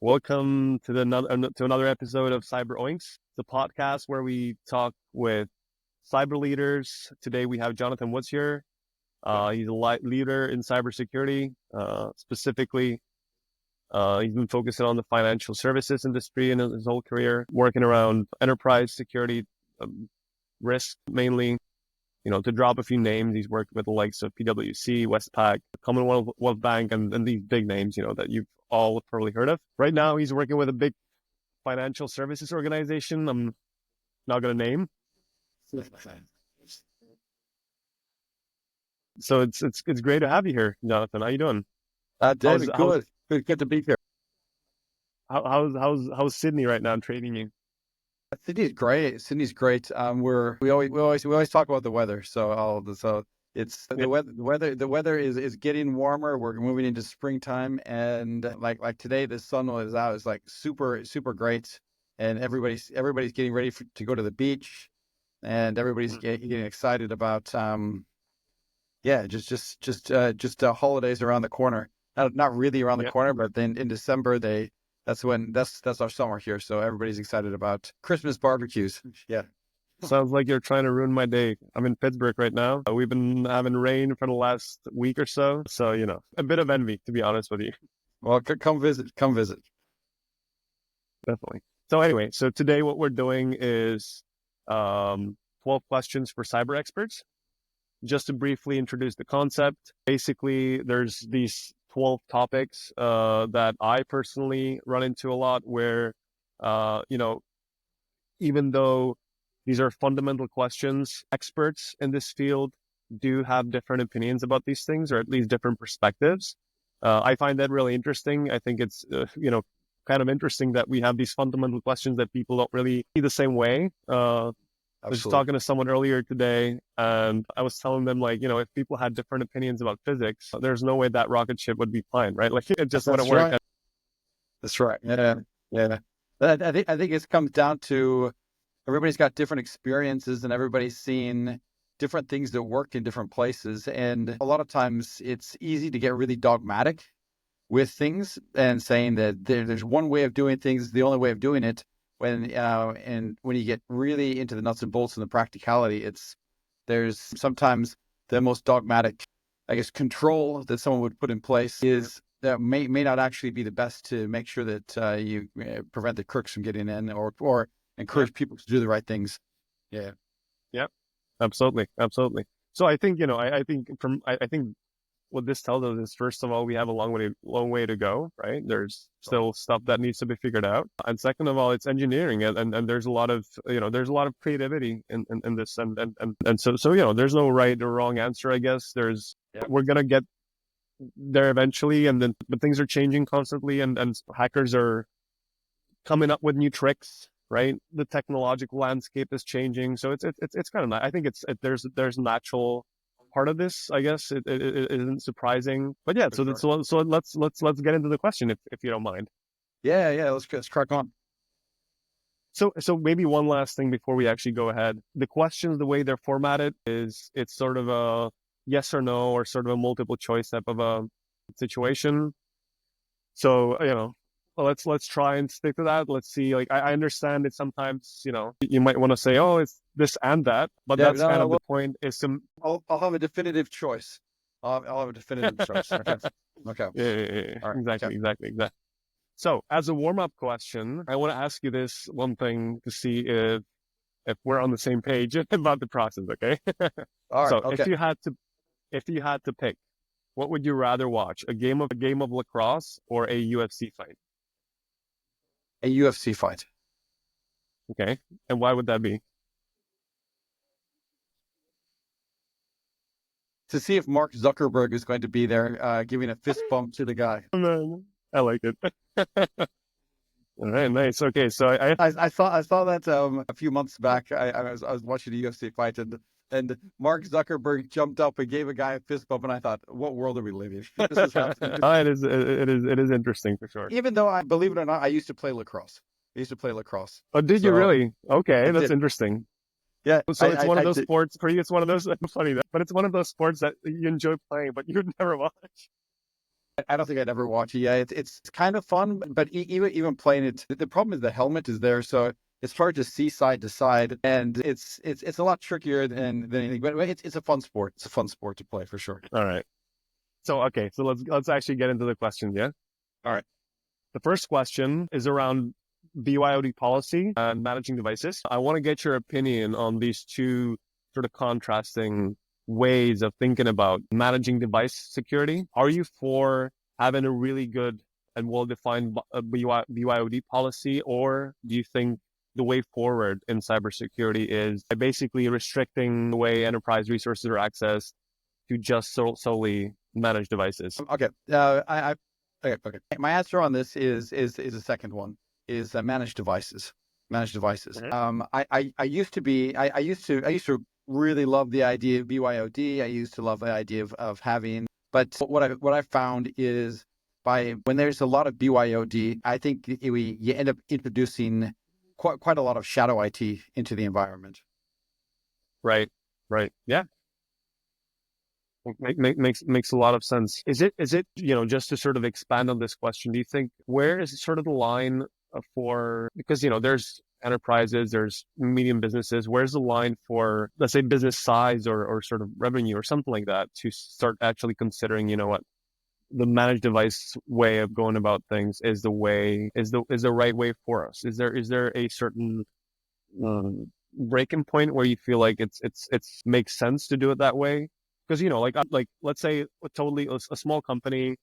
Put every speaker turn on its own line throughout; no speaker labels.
Welcome to another episode of Cyber Oinks, the podcast where we talk with cyber leaders. Today we have Jonathan Woods here. He's a leader in cybersecurity. Specifically, he's been focusing on the financial services industry in his whole career, working around enterprise security risk mainly. To drop a few names, he's worked with the likes of PwC, Westpac, Commonwealth Bank, and these big names, that you've all probably heard of. Right now, he's working with a big financial services organization I'm not going to name. So it's great to have you here, Jonathan. How you doing?
David, good to be here.
How's Sydney right now treating you?
Sydney's great. We always talk about the weather. So it's the weather. The weather is getting warmer. We're moving into springtime, and like today, the sun was out. It's like super great, and everybody's getting ready to go to the beach, and everybody's getting excited about just holidays around the corner. Not really around the corner, but then in December that's our summer here. So everybody's excited about Christmas barbecues. Yeah.
Sounds like you're trying to ruin my day. I'm in Pittsburgh right now. We've been having rain for the last week or so. So, a bit of envy, to be honest with you.
Well, come visit.
Definitely. So anyway, today what we're doing is 12 questions for cyber experts. Just to briefly introduce the concept, basically there's these 12 topics that I personally run into a lot where, even though these are fundamental questions, experts in this field do have different opinions about these things, or at least different perspectives. I find that really interesting. I think it's, kind of interesting that we have these fundamental questions that people don't really see the same way. I was talking to someone earlier today, and I was telling them, if people had different opinions about physics, there's no way that rocket ship would be flying, right? It just wouldn't work.
Right. That's right. Yeah. But I think it comes down to everybody's got different experiences, and everybody's seen different things that work in different places. And a lot of times, it's easy to get really dogmatic with things and saying that there's one way of doing things, the only way of doing it. And when you get really into the nuts and bolts and the practicality, there's sometimes the most dogmatic, control that someone would put in place is that may not actually be the best to make sure that you prevent the crooks from getting in or encourage people to do the right things. Yeah.
Yeah, absolutely. So I think, I think what this tells us is, first of all, we have a long way to go, right? There's still stuff that needs to be figured out. And second of all, it's engineering, and there's a lot of, there's a lot of creativity in this. And so, there's no right or wrong answer, I guess. We're going to get there eventually. But things are changing constantly, and hackers are coming up with new tricks, right? The technological landscape is changing. So it's kind of nice. I think there's natural part of this, I guess. It isn't surprising, but yeah. So let's get into the question if you don't mind.
Yeah. Let's crack on.
So maybe one last thing before we actually go ahead. The questions, the way they're formatted, it's sort of a yes or no, or sort of a multiple choice type of a situation. So let's try and stick to that. Let's see. I understand that sometimes you might want to say, oh, it's this and that, but that's kind of the point. Is
I'll have a definitive choice. I'll have a definitive choice. Okay.
Yeah. Right. Exactly. So as a warm-up question, I want to ask you this one thing to see if we're on the same page about the process. Okay.
All right.
So
okay.
if you had to pick, what would you rather watch? A game of lacrosse or a UFC fight?
A UFC fight.
Okay. And why would that be?
To see if Mark Zuckerberg is going to be there, giving a fist bump to the guy.
I like it. All right, nice. Okay, so
I saw that a few months back. I was watching a UFC fight, and Mark Zuckerberg jumped up and gave a guy a fist bump, and I thought, what world are we living in? This is happening.
It is interesting for sure.
Even though believe it or not, I used to play lacrosse.
Oh, did you really? Okay, that's interesting.
Yeah.
So it's one of those sports for you. It's one of those funny, but it's one of those sports that you enjoy playing, but you'd never watch.
I don't think I'd ever watch it. Yeah, it's kind of fun, but even playing it, the problem is the helmet is there, so it's hard to see side to side, and it's a lot trickier than anything. But it's a fun sport. It's a fun sport to play for sure.
All right. So okay, so let's actually get into the questions. Yeah.
All right.
The first question is around BYOD policy and managing devices. I want to get your opinion on these two sort of contrasting ways of thinking about managing device security. Are you for having a really good and well-defined BYOD policy, or do you think the way forward in cybersecurity is by basically restricting the way enterprise resources are accessed to just solely manage devices?
Okay. Okay. My answer on this is the second one, is managed devices. Managed devices.
Mm-hmm.
I used to really love the idea of BYOD. I used to love the idea of having, but what I found is when there's a lot of BYOD, I think you end up introducing quite a lot of shadow IT into the environment.
Right. Right. Yeah. Makes a lot of sense. Is it, just to sort of expand on this question, do you think where is sort of the line for, because, there's enterprises, there's medium businesses, where's the line for, let's say, business size or sort of revenue or something like that to start actually considering, what the managed device way of going about things is the right way for us? Is there a certain breaking point where you feel like it's makes sense to do it that way? Because like let's say a small company,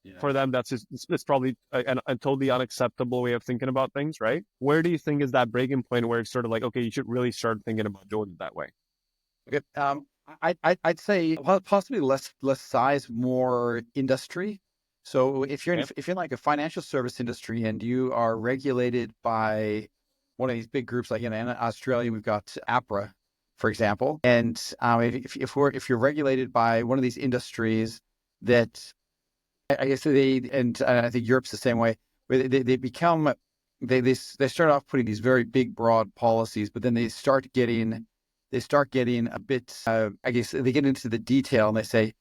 Yeah.
for them it's probably a totally unacceptable way of thinking about things, right? Where do you think is that breaking point where it's sort of like, okay, you should really start thinking about doing it that way?
Okay. I'd say possibly less size, more industry. So if you're like a financial service industry and you are regulated by one of these big groups, like in Australia, we've got APRA, for example. And if you're regulated by one of these industries that I guess I think Europe's the same way, where they start off putting these very big, broad policies, but then they start getting a bit, I guess they get into the detail and they say,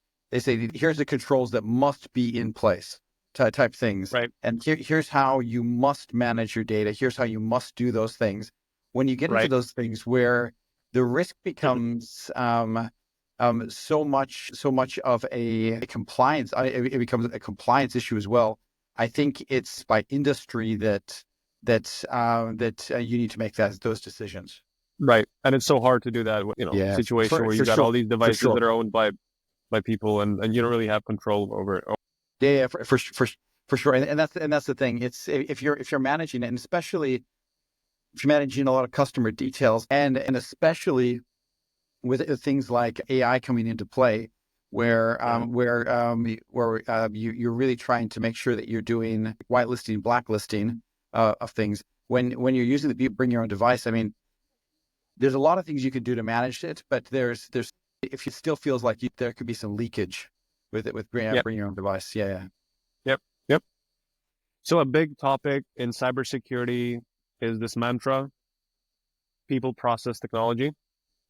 here's the controls that must be in place, type things.
Right.
And here's how you must manage your data. Here's how you must do those things. When you get into
Right.
those things where the risk becomes so much of a compliance, it becomes a compliance issue as well. I think it's by industry that you need to make those decisions.
Right. And it's so hard to do that,
Yeah,
situation where you got all these devices that are owned by people and you don't really have control over it.
Yeah, for sure. And that's the thing. It's if you're managing it, and especially if you're managing a lot of customer details, and especially with things like AI coming into play, where you're really trying to make sure that you're doing whitelisting, blacklisting of things. When you're using the bring your own device, I mean, there's a lot of things you can do to manage it, but there's if it still feels like there could be some leakage with bring your own device. Yeah.
Yep. So a big topic in cybersecurity is this mantra: people, process, technology.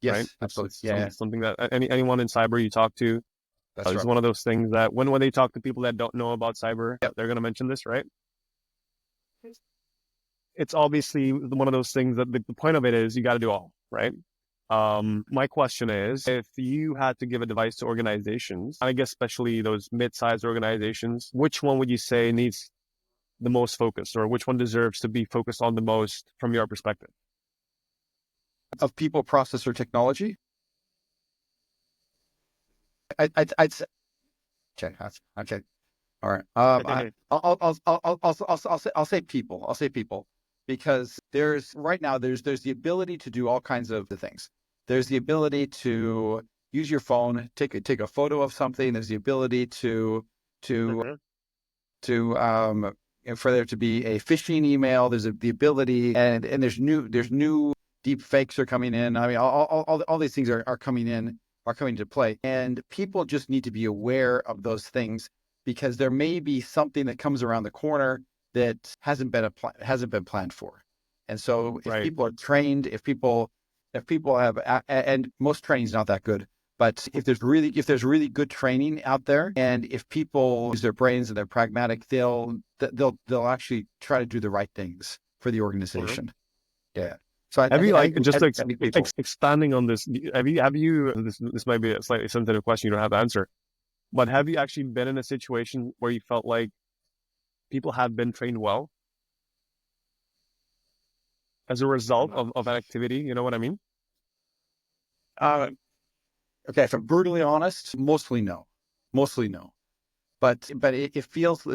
Yes,
Right?
absolutely.
It's something that anyone in cyber you talk to,
That's
it's
right.
one of those things that when they talk to people that don't know about cyber,
Yep.
they're going to mention this, right? It's obviously one of those things that the point of it is you got to do all, right? My question is, if you had to give a device to organizations, I guess especially those mid-sized organizations, which one would you say needs the most focus, or which one deserves to be focused on the most from your perspective?
Of people, process, or technology. I'd say. Okay. All right. I'll say people. I'll say people, because right now there's the ability to do all kinds of the things. There's the ability to use your phone, take a photo of something. There's the ability to for there to be a phishing email. There's the ability, and there's new deep fakes are coming in. I mean, all these things are coming into play, and people just need to be aware of those things, because there may be something that comes around the corner that hasn't been planned for. And so if people are trained, if people have, and most training is not that good, But if there's really good training out there, and if people use their brains and they're pragmatic, they'll actually try to do the right things for the
Mhm.
organization. Yeah. So
Have you like just
I think people.
expanding on this? Have you this might be a slightly sensitive question you don't have to answer, but have you actually been in a situation where you felt like people have been trained well as a result of an activity? You know what I mean?
Uh, okay, if I'm brutally honest, mostly no. But it feels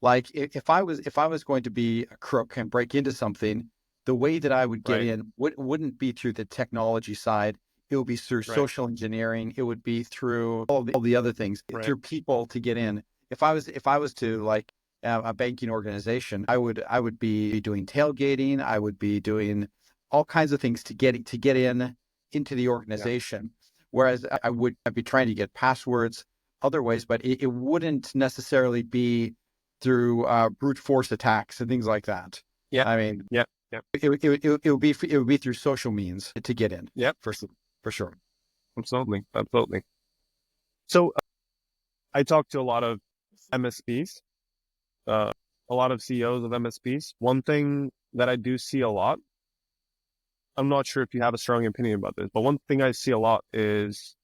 like if I was going to be a crook and break into something, the way that I would get
Right,
in wouldn't be through the technology side. It would be through
right,
social engineering. It would be through all the other things,
right.
through people to get in. If I was to like a banking organization, I would be doing tailgating. I would be doing all kinds of things to get in into the
Yeah,
organization. Whereas I'd be trying to get passwords other ways, but it wouldn't necessarily be through brute force attacks and things like that.
yeah,
I mean,
yeah, yeah,
it would be through social means to get in
yeah.
for sure.
Absolutely, absolutely. So I talked to a lot of MSPs, a lot of CEOs of MSPs. One thing that I do see a lot, I'm not sure if you have a strong opinion about this, but one thing I see a lot is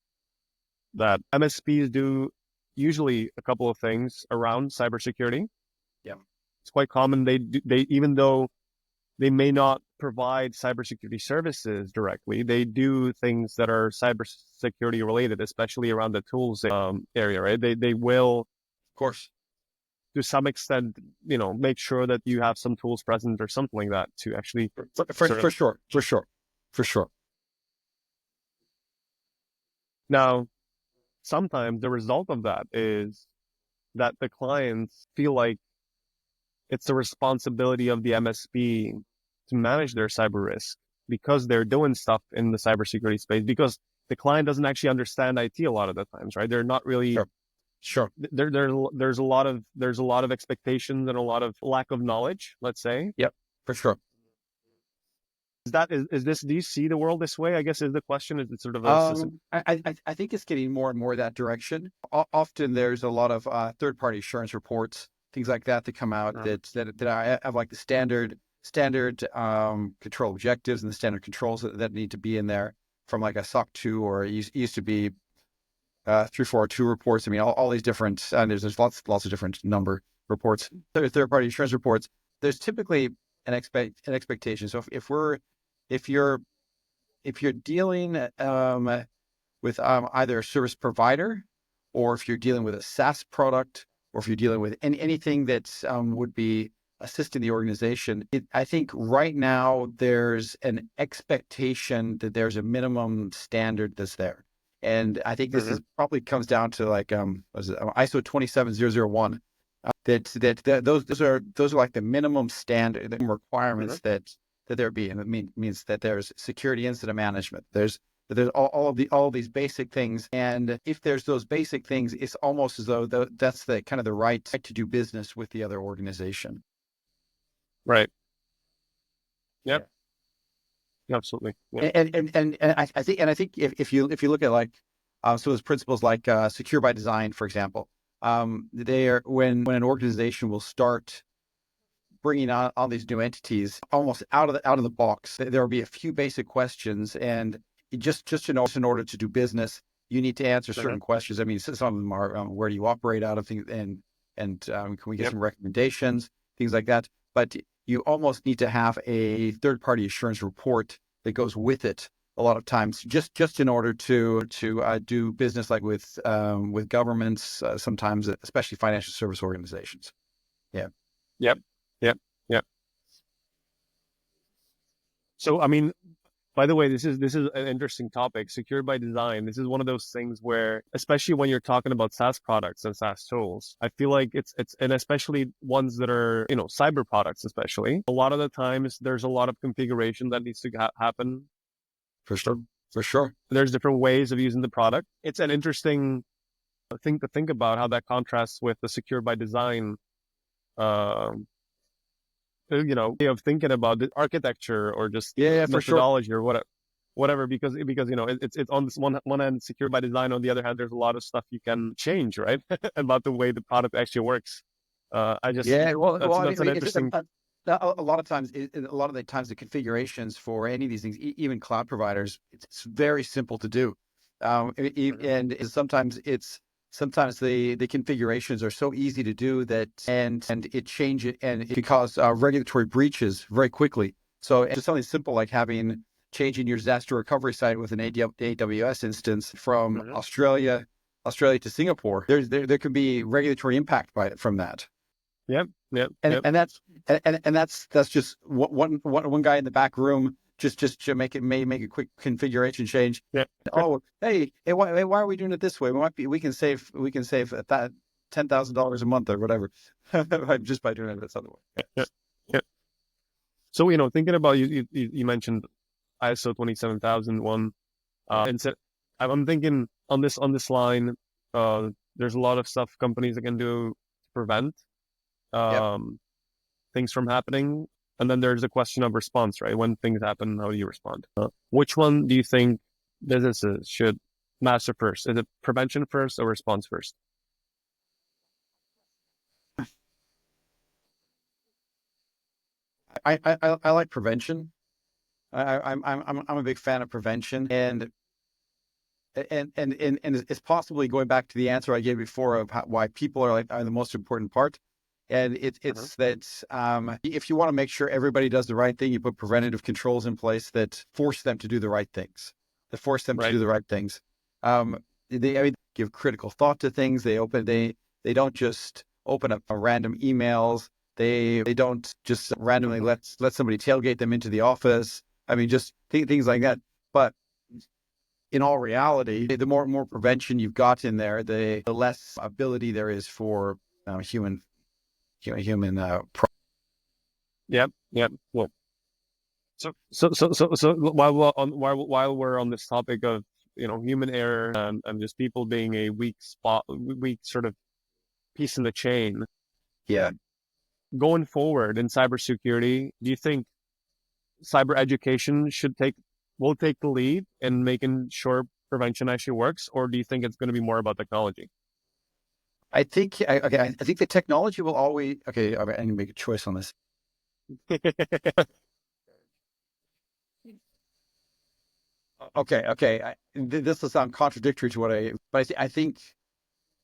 that MSPs do usually a couple of things around cybersecurity.
Yeah,
It's quite common. They even though they may not provide cybersecurity services directly, they do things that are cybersecurity related, especially around the tools area, right? They will,
of course.
to some extent, make sure that you have some tools present or something like that to actually sort of.
For sure, for sure, for sure.
Now, sometimes the result of that is that the clients feel like it's the responsibility of the MSP to manage their cyber risk because they're doing stuff in the cybersecurity space because the client doesn't actually understand IT a lot of the times, right? They're not really
Sure, sure.
there's a lot of expectations and a lot of lack of knowledge, let's say.
Yep, for sure.
Is this, do you see the world this way? I guess is the question. Is it sort of a
I think it's getting more and more that direction. Often there's a lot of third-party assurance reports, things like that come out that I have like the standard control objectives and the standard controls that need to be in there from like a SOC 2 or it used to be 3402 reports. I mean, all these different there's lots of different number reports. Third-party assurance reports. There's typically an expectation. So if you're if you're dealing with either a service provider, or if you're dealing with a SaaS product, or if you're dealing with anything that would be assisting the organization, I think right now there's an expectation that there's a minimum standard that's there. And I think this
Mhm.
is probably comes down to like was it, ISO 27001. Those are like the minimum standard the
Mhm.
requirements that there be, and it means that there's security incident management. There's all of these basic things, and if there's those basic things, it's almost as though that's the kind of the right to do business with the other organization.
Right.
Yeah,
Yep. Absolutely. Yep.
and I think if you look at like some of those principles like secure by design, for example, they are when an organization will start bringing on all these new entities almost out of the box. There will be a few basic questions, and just in order to do business, you need to answer
Mhm.
certain questions. I mean, some of them are where do you operate out of things, and can we get
Yep.
some recommendations, things like that. But you almost need to have a third party assurance report that goes with it. A lot of times, just in order to do business like with governments, sometimes especially financial service organizations. Yeah.
Yep. Yep. Yep. So, I mean, by the way, this is an interesting topic. Secured by design. This is one of those things where, especially when you're talking about SaaS products and SaaS tools, I feel like it's and especially ones that are cyber products, especially a lot of the times there's a lot of configuration that needs to happen.
For sure. For sure.
There's different ways of using the product. It's an interesting thing to think about how that contrasts with the secured by design. Um, way of thinking about the architecture or just
Yeah, for sure.
methodology or whatever. whatever, because it's on this one hand secure by design. On the other hand, there's a lot of stuff you can change, right, about the way the product actually works. I just
Yeah, well,
that's an interesting.
a lot of times, a lot of the times, the configurations for any of these things, even cloud providers, it's very simple to do, and sometimes the configurations are so easy to do that, and it changes, and it can cause regulatory breaches very quickly. So just something simple like changing your disaster recovery site with an AWS instance from Australia to Singapore, there can be regulatory impact from that.
Yep, yep,
And
yep.
That's just one guy in the back room just to make a quick configuration change.
Yeah.
Oh, hey, why are we doing it this way? We can save that $10,000 a month or whatever just by doing it this other way.
Yeah, yeah. So thinking about you mentioned ISO 27001, and so I'm thinking on this line, there's a lot of stuff companies that can do to prevent
Yep.
things from happening. And then there's a question of response, right? When things happen, how do you respond? Which one do you think businesses should master first? Is it prevention first or response first?
I like prevention. I'm a big fan of prevention, and it's possibly going back to the answer I gave before of why people are the most important part. And it's that if you want to make sure everybody does the right thing, you put preventative controls in place that force them to do the right things. To do the right things. They give critical thought to things. They don't just open up random emails. They don't just randomly let somebody tailgate them into the office. I mean, just things like that. But in all reality, the more prevention you've got in there, the less ability there is for human.
Yep. Well, so while we're on this topic of human error and just people being a weak sort of piece in the chain.
Yeah.
Going forward in cybersecurity, do you think cyber education will take the lead in making sure prevention actually works, or do you think it's going to be more about technology?
I think the technology will always. Okay, I'm going to make a choice on this. Okay. This will sound contradictory to but I think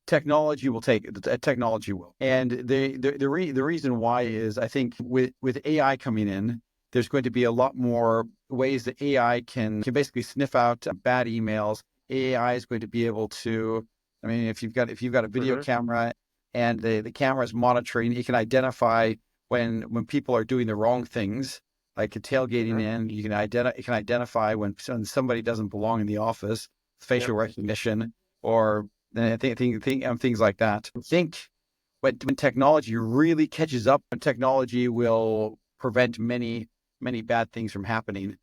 technology will technology will, and the reason why is I think with AI coming in, there's going to be a lot more ways that AI can basically sniff out bad emails. AI is going to be able to. I mean, if you've got a video camera and the camera is monitoring, it can identify when people are doing the wrong things, like tailgating in. It can identify when somebody doesn't belong in the office, facial recognition, or things like that. I think when technology really catches up, technology will prevent many bad things from happening.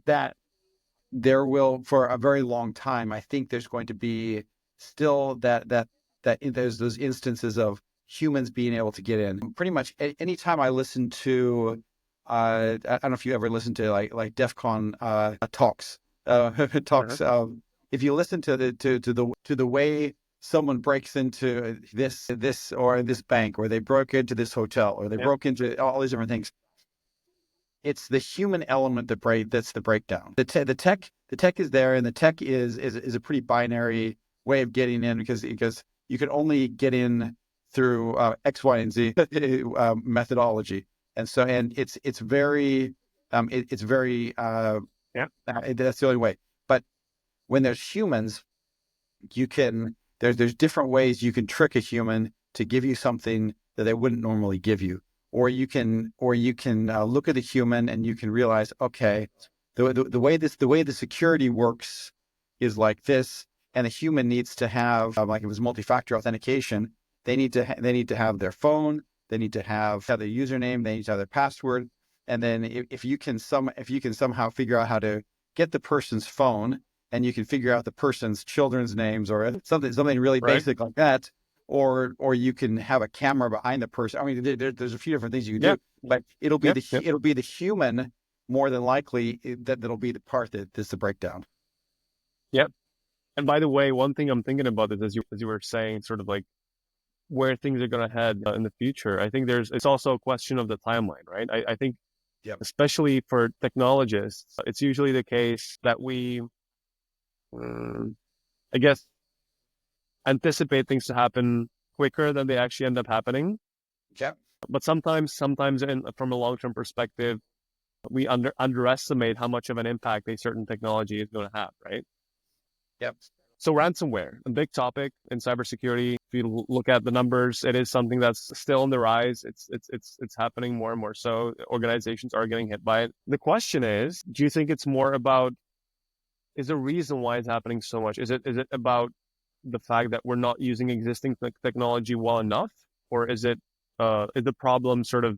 That there will, for a very long time, I think there's going to be still that there's those instances of humans being able to get in. Pretty much anytime I listen to, I don't know if you ever listen to like DEF CON talks. If you listen to the way someone breaks into this or this bank, or they broke into this hotel, or they broke into all these different things, it's the human element that's the breakdown. The tech is there, and the tech is a pretty binary way of getting in, because you can only get in through X, Y, and Z methodology, and it's very that's the only way. But when there's humans, there's different ways you can trick a human to give you something that they wouldn't normally give you. Or you can look at the human and you can realize, okay, the way the security works is like this, and the human needs to have like it was multi-factor authentication. They need to have their phone, they need to have their username, they need to have their password, and then if you can somehow figure out how to get the person's phone, and you can figure out the person's children's names, or something really basic like that. Or you can have a camera behind the person. I mean, there's a few different things you can do, but it'll be the human more than likely that'll be the part that is the breakdown.
Yep. And by the way, one thing I'm thinking about is as you were saying, sort of like where things are going to head in the future. I think it's also a question of the timeline, right? I think,
Yep.
especially for technologists, it's usually the case that we, I guess, anticipate things to happen quicker than they actually end up happening.
Yep.
But sometimes from a long-term perspective, we underestimate how much of an impact a certain technology is going to have, right?
Yep.
So ransomware, a big topic in cybersecurity. If you look at the numbers, it is something that's still on the rise. It's happening more and more. So organizations are getting hit by it. The question is, do you think it's more about, is the reason why it's happening so much? Is it about the fact that we're not using existing technology well enough, or is the problem sort of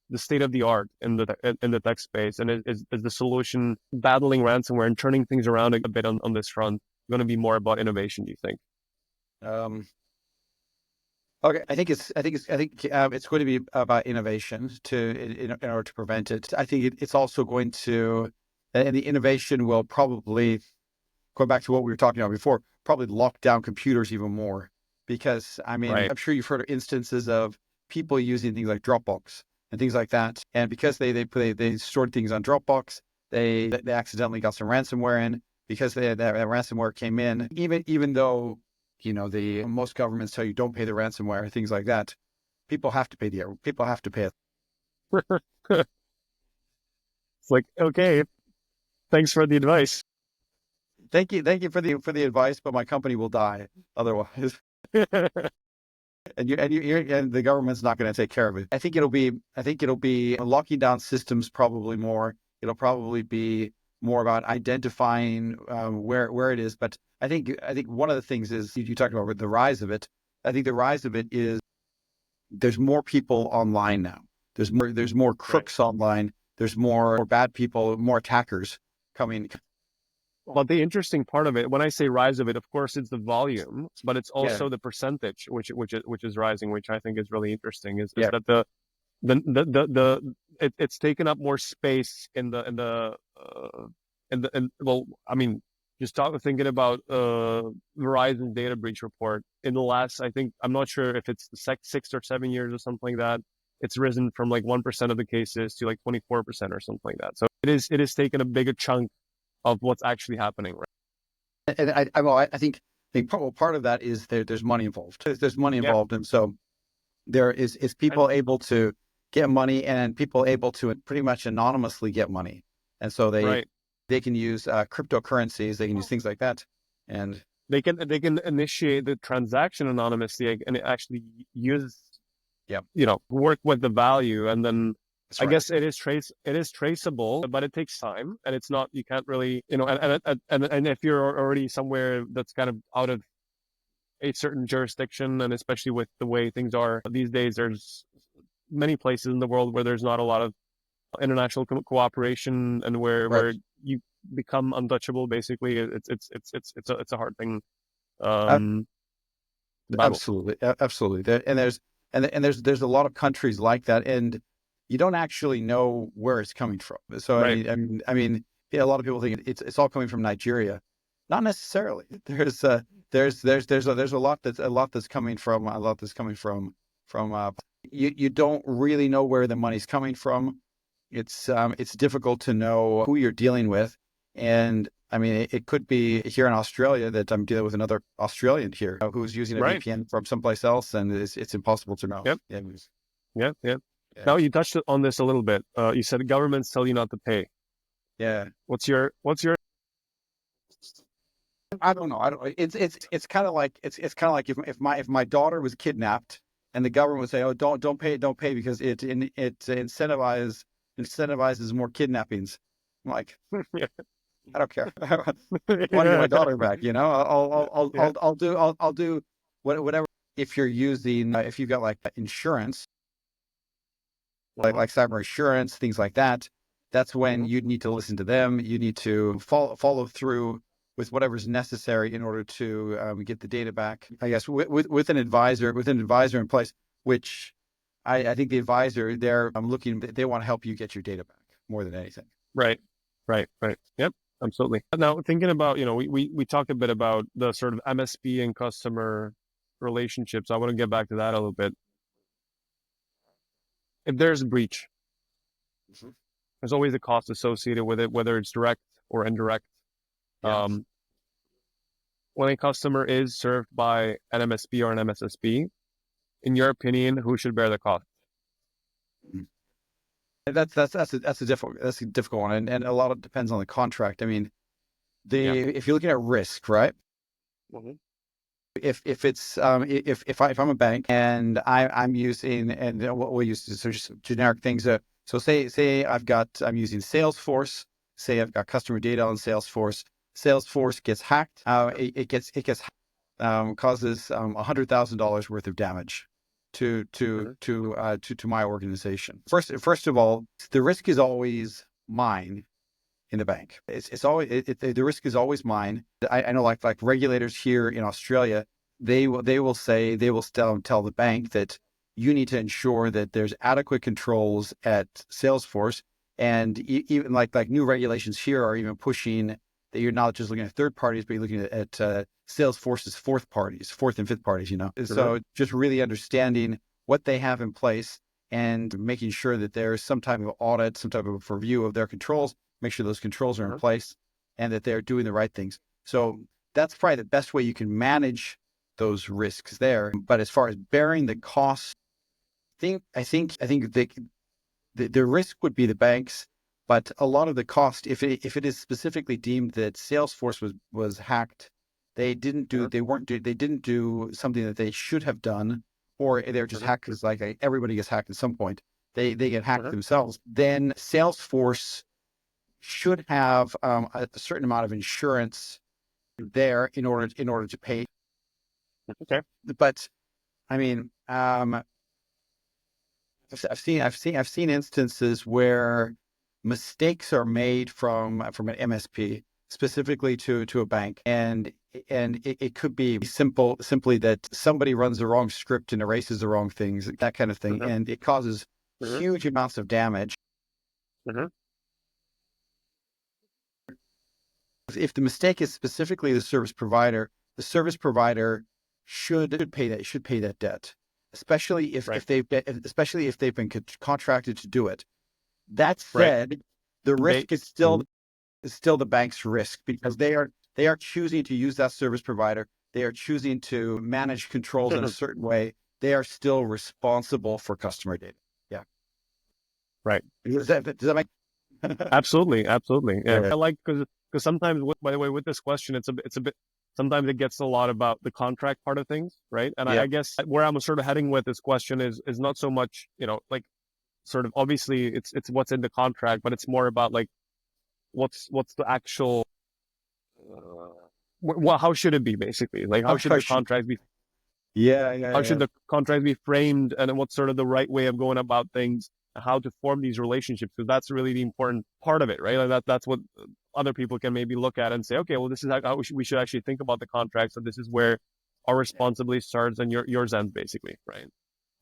the state of the art in the tech space, and is the solution battling ransomware and turning things around a bit on this front going to be more about innovation, do you think?
Okay, I think it's going to be about innovation in order to prevent it. I think it's also going to, and the innovation will probably go back to what we were talking about before, probably lock down computers even more, because I mean,
Right.
I'm sure you've heard of instances of people using things like Dropbox and things like that, and because they stored things on Dropbox, they accidentally got some ransomware in, because that ransomware came in, even though, you know, the most governments tell you don't pay the ransomware, things like that. People have to pay it.
It's like, okay, thanks for the advice.
Thank you for the advice, but my company will die otherwise. And the government's not going to take care of it. I think it'll be locking down systems probably more. It'll probably be more about identifying where it is. But I think one of the things is, you talked about the rise of it. I think the rise of it is, there's more people online now. There's more crooks online. There's more bad people, more attackers coming.
But the interesting part of it, when I say rise of it, of course, it's the volume, but it's also the percentage which is rising, which I think is really interesting. Is that it's taken up more space well, I mean, thinking about Verizon data breach report in the last, I think, I'm not sure if it's the 6 or 7 years or something like that. It's risen from like 1% of the cases to like 24% or something like that. So it is taken a bigger chunk of what's actually happening, right?
And I think part of that is there's money involved. There's money involved, and so there is people able to get money, and people able to pretty much anonymously get money, and so they can use cryptocurrencies, they can use things like that, and
they can initiate the transaction anonymously and actually use work with the value, and then I guess it is traceable, but it takes time, and it's not, you can't really, and if you're already somewhere that's kind of out of a certain jurisdiction, and especially with the way things are these days, there's many places in the world where there's not a lot of international cooperation, and where you become untouchable. Basically, it's a hard thing.
Absolutely. And there's a lot of countries like that, and you don't actually know where it's coming from. So I mean, a lot of people think it's all coming from Nigeria. Not necessarily. There's a lot that's coming from you don't really know where the money's coming from. It's difficult to know who you're dealing with, and I mean, it could be here in Australia that I'm dealing with another Australian here who's using a VPN from someplace else, and it's impossible to know.
Yep. Now, you touched on this a little bit. You said governments tell you not to pay.
Yeah.
What's your?
I don't know. It's kind of like if my daughter was kidnapped and the government would say, oh, don't pay because it incentivizes more kidnappings. I'm like, I don't care. I want to get my daughter back. You know, I'll do whatever. If you're using, if you've got like insurance, like cyber insurance, things like that, that's when you need to listen to them. You need to follow through with whatever's necessary in order to get the data back. I guess with an advisor in place, which I think the advisor, they want to help you get your data back more than anything.
Right. Right. Right. Yep. Absolutely. Now thinking about, we talked a bit about the sort of MSP and customer relationships. I want to get back to that a little bit. If there's a breach,
Mhm.
there's always a cost associated with it, whether it's direct or indirect.
Yeah.
Um, when a customer is served by an MSP or an MSSP, in your opinion, who should bear the cost?
Mhm. And that's a difficult one, and a lot of depends on the contract. I mean,
Yeah.
if you're looking at risk, right?
Mhm.
If it's if I'm a bank and I'm using, and what we use is just generic things. So say I'm using Salesforce. Say I've got customer data on Salesforce. Salesforce gets hacked. It causes $100,000 worth of damage
Mhm.
to my organization. First of all, the risk is always mine in the bank. It's always the risk is always mine. I know like regulators here in Australia, they will tell the bank that you need to ensure that there's adequate controls at Salesforce, and even like new regulations here are even pushing that you're not just looking at third parties, but you're looking at Salesforce's fourth and fifth parties.
Mhm.
So just really understanding what they have in place and making sure that there's some type of audit, some type of review of their controls, make sure those controls are in
Mhm.
place and that they're doing the right things. So that's probably the best way you can manage those risks there. But as far as bearing the cost, I think the risk would be the banks, but a lot of the cost, if it is specifically deemed that Salesforce was hacked,
Mhm.
they didn't do something that they should have done, or they're just
Mhm.
hacked because like everybody gets hacked at some point. They get hacked
Mhm.
themselves. Then Salesforce should have a certain amount of insurance there in order to pay.
Okay.
But I mean, I've seen instances where mistakes are made from an MSP specifically to a bank, and it could be simply that somebody runs the wrong script and erases the wrong things, that kind of thing,
Mhm.
and it causes
Mhm.
huge amounts of damage.
Mhm.
If the mistake is specifically the service provider should pay that debt, especially
Right.
especially if they've been contracted to do it. That
Right.
said, the
They.
risk
Mhm.
is still the bank's risk because they are choosing to use that service provider. They are choosing to manage controls in a certain way. They are still responsible for customer data. Yeah.
Right.
Does that make
Absolutely. Absolutely. Yeah.
yeah.
I like because sometimes, by the way, with this question, it's a bit. Sometimes it gets a lot about the contract part of things, right? And I
Yep.
guess where I'm sort of heading with this question is not so much, like sort of obviously it's what's in the contract, but it's more about like what's the actual how should it be basically? Like how should
How
the
should-
contract be?
yeah, yeah,
How
yeah.
should the contract be framed, and what's sort of the right way of going about things? How to form these relationships? Because that's really the important part of it, right? Like that's what other people can maybe look at and say, okay, well, this is how we should actually think about the contract. So this is where our responsibility starts and yours ends, basically, right?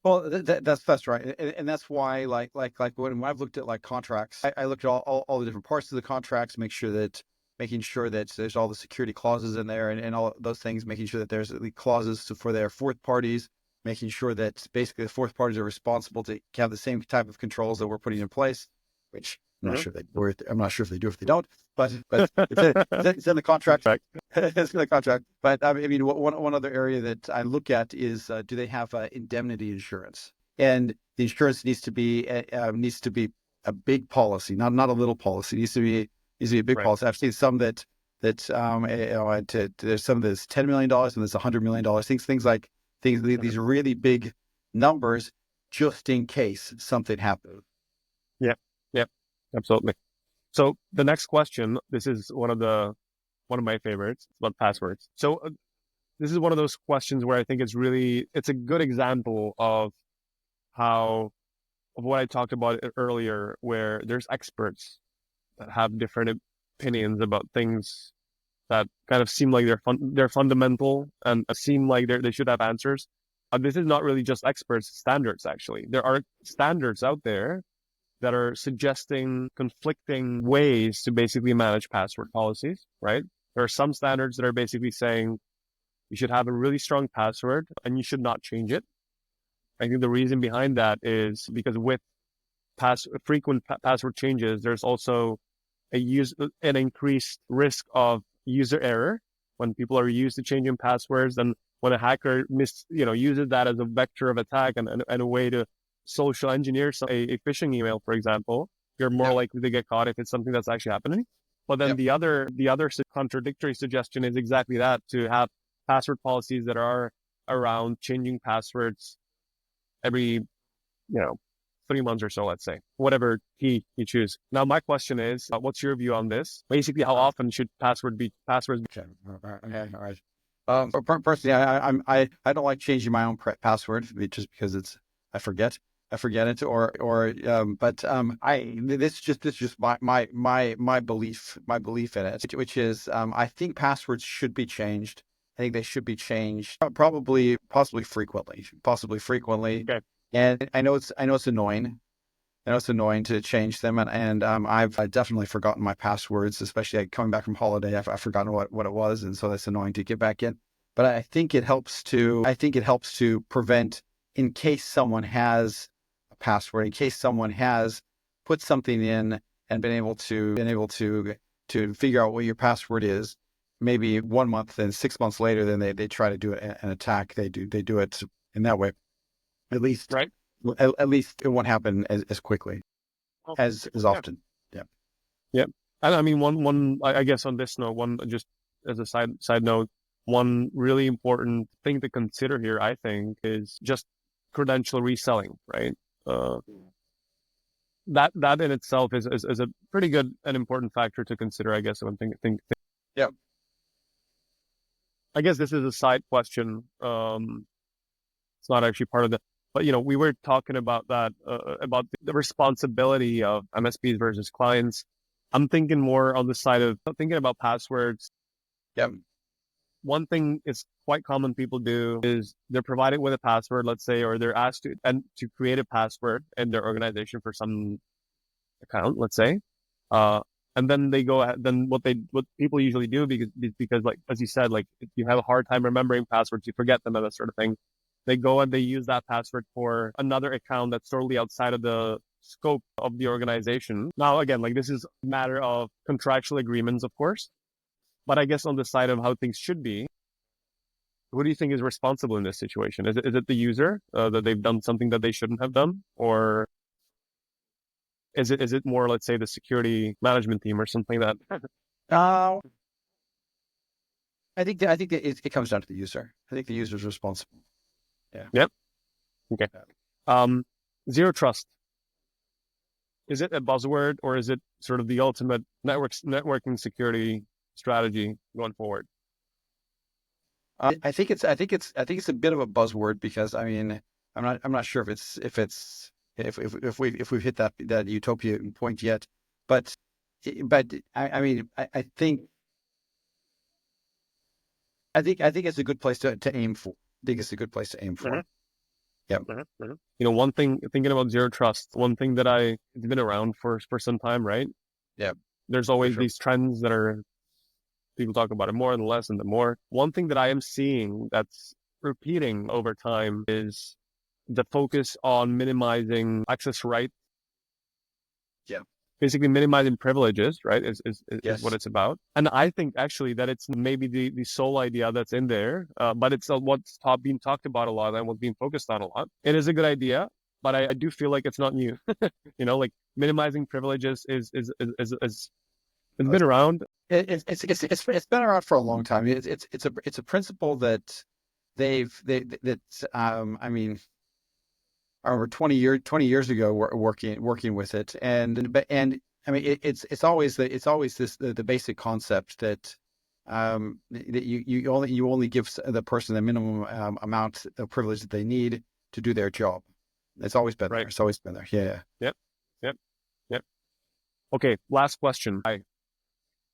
Well, that's right, and that's why like when I've looked at like contracts, I looked at all the different parts of the contracts, making sure that there's all the security clauses in there and all those things, making sure that there's the clauses for their fourth parties, making sure that basically the fourth parties are responsible to have the same type of controls that we're putting in place, which
Mm-hmm.
I'm not sure if they do if they don't, but it's in the contract.
Right.
It's in the contract. But I mean, one other area that I look at is do they have indemnity insurance? And the insurance needs to be a big policy, not a little policy. It needs to be a big
Right.
policy. I've seen some there's some that's $10 million and there's $100 million. Things like
Mhm.
these really big numbers just in case something happens.
Yeah. Yeah. Absolutely. So the next question, this is one of my favorites. It's about passwords. So this is one of those questions where I think it's a good example how of what I talked about earlier, where there's experts that have different opinions about things that kind of seem like they're fundamental and seem like they should have answers. This is not really just experts, standards actually. There are standards out there that are suggesting conflicting ways to basically manage password policies, right? There are some standards that are basically saying you should have a really strong password and you should not change it. I think the reason behind that is because with frequent password changes, there's also an increased risk of user error when people are used to changing passwords, and when a hacker uses that as a vector of attack and a way to social engineer a phishing email, for example, you're more likely to get caught if it's something that's actually happening. But then the other contradictory suggestion is exactly that, to have password policies that are around changing passwords every 3 months or so, let's say, whatever key you choose. Now, my question is, what's your view on this? Basically, how often should passwords be?
Okay. All right. Personally, I don't like changing my own password just because I forget it, this is just my belief in it, which is I think passwords should be changed. I think they should be changed possibly frequently.
Okay.
And I know it's annoying. I know it's annoying to change them, and I've definitely forgotten my passwords, especially coming back from holiday. I've forgotten what it was, and so that's annoying to get back in. But I think it helps to prevent, in case someone has a password, in case someone has put something in and been able to figure out what your password is. Maybe 1 month and 6 months later, then they try to do an attack. They do it in that way. At least,
right?
At least it won't happen as quickly as often. Yeah.
Yeah. And I mean, I guess on this note, just as a side note, one really important thing to consider here, I think, is just credential reselling, right? That in itself is a pretty good and important factor to consider, I guess.
Yeah.
I guess this is a side question. It's not actually part of but we were talking about that, about the responsibility of MSPs versus clients. I'm thinking more on the side of thinking about passwords.
Yeah.
One thing is quite common people do is they're provided with a password, let's say, or they're asked to create a password in their organization for some account, let's say. And then they go ahead, then what people usually do, because like, as you said, like if you have a hard time remembering passwords, you forget them and that sort of thing. They go and they use that password for another account that's totally outside of the scope of the organization. Now, again, like this is a matter of contractual agreements, of course, but I guess on the side of how things should be, who do you think is responsible in this situation? Is it the user that they've done something that they shouldn't have done, or is it more, let's say, the security management team or something like that?
I think it comes down to the user. I think the user is responsible. Yeah.
Yep. Okay. Zero trust. Is it a buzzword, or is it sort of the ultimate networking security strategy going forward?
I think it's a bit of a buzzword, because I mean, I'm not sure if we've hit that utopia point yet, but I mean, I think it's a good place to aim for. I think it's a good place to aim for.
Mm-hmm.
Yeah.
Mm-hmm. Mm-hmm. One thing, thinking about zero trust, one thing that it's been around for some time, right?
Yeah.
There's always these trends that are, people talk about it more and less and the more. One thing that I am seeing that's repeating over time is the focus on minimizing access rights.
Yeah.
Basically minimizing privileges, right, is
Yes.
what it's about. And I think actually that it's maybe the sole idea that's in there, but it's what's being talked about a lot and what's being focused on a lot. It is a good idea, but I do feel like it's not new. Like minimizing privileges is it's been around.
It's been around for a long time. It's a principle that I mean, over 20 years ago, working with it, and I mean, it's always the basic concept that that you only give the person the minimum amount of privilege that they need to do their job. It's always been there. It's always been there. Yeah.
Yep. Okay, last question.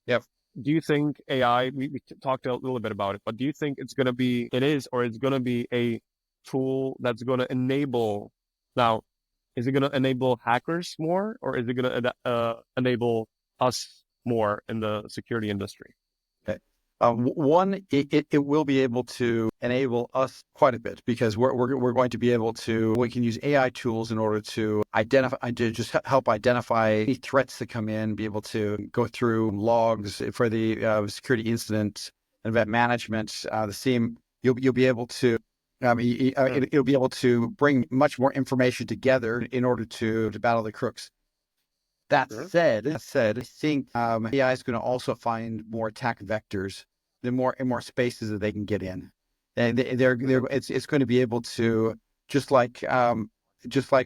Yep.
Do you think AI, we talked a little bit about it, but do you think it's going to be a tool that's going to enable, now, Is it going to enable hackers more, or is it going to enable us more in the security industry?
Okay. One, it will be able to enable us quite a bit because we're going to be able to, we can use AI tools in order to identify, to just help identify any threats that come in, be able to go through logs for the security incident and event management. The SIEM, you'll be able to, it'll be able to bring much more information together in order to battle the crooks. That said, I think AI is going to also find more attack vectors, the more spaces that they can get in, and it's going to be able to just like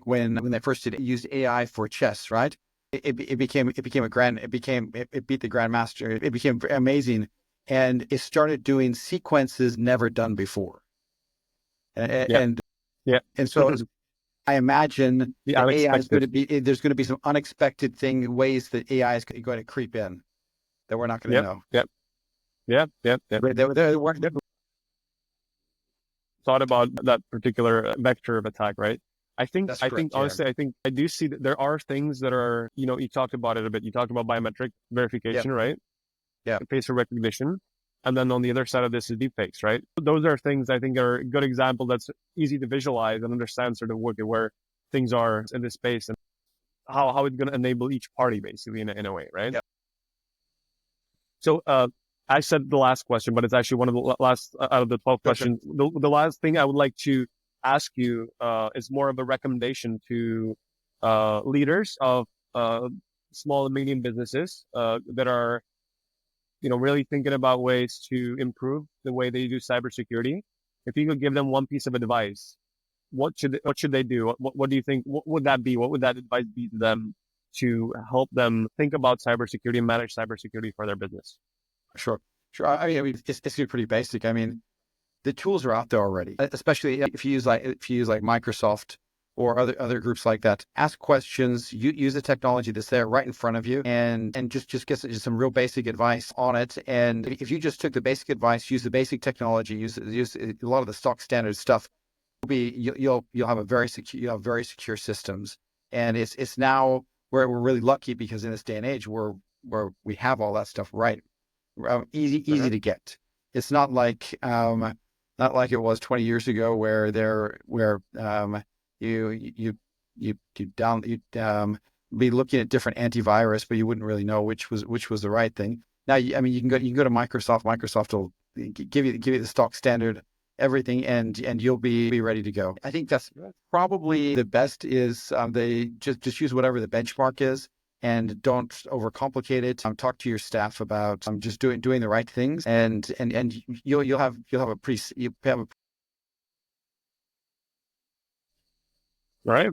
when they first used AI for chess, right? It became it beat the grandmaster. It became amazing, and it started doing sequences never done before, and
Yeah.
so I imagine
The
the AI is going
unexpected.
to be, there's going to be some unexpected ways that AI is going to creep in that we're not going to
Yep.
know.
Yep. Yep. Yep. Yep. Thought about that particular vector of attack, right?
That's
I think
correct. Yeah.
honestly, I think I do see that there are things that are, you talked about it a bit. You talked about biometric
Yep.
verification, right?
Yep.
Facial recognition. And then on the other side of this is deepfakes, right? Those are things I think are a good example that's easy to visualize and understand sort of where things are in this space and how it's going to enable each party basically in a way, right?
Yep.
So I said the last question, but it's actually one of the last out of the 12
Sure.
questions. The last thing I would like to ask you is more of a recommendation to leaders of small and medium businesses that are, really thinking about ways to improve the way they do cybersecurity. If you could give them one piece of advice, what should they do? What do you think? What would that be? What would that advice be to them to help them think about cybersecurity and manage cybersecurity for their business?
Sure. Sure. I mean, it's pretty basic. I mean, the tools are out there already, especially if you use like Microsoft or other groups like that. Ask questions, use the technology that's there right in front of you, and just get some real basic advice on it. And if you just took the basic advice, use the basic technology, use a lot of the stock standard stuff, you'll have very secure systems. And it's now where we're really lucky because in this day and age where we have all that stuff right, easy to get. It's not like it was 20 years ago where you be looking at different antivirus, but you wouldn't really know which was the right thing. Now, I mean, you can go to Microsoft. Microsoft will give you the stock standard everything, and you'll be ready to go. I think that's probably the best. Is they just use whatever the benchmark is. And don't overcomplicate it. Talk to your staff about just doing the right things, and you'll have a
Right.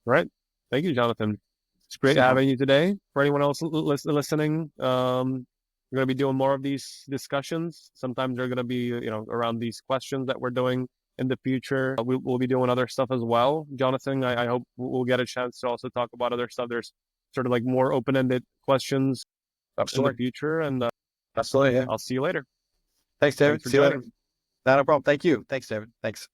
Right. Thank you, Jonathan. It's great
no problem.
having you today. For anyone else listening, we're going to be doing more of these discussions. Sometimes they're going to be, around these questions that we're doing in the future. We'll be doing other stuff as well. Jonathan, I hope we'll get a chance to also talk about other stuff. There's sort of like more open-ended questions in the future. And
Absolutely. Yeah.
I'll see you later.
Thanks, David.
Thanks for
See you later.
joining.
Not a problem. Thank you. Thanks, David. Thanks.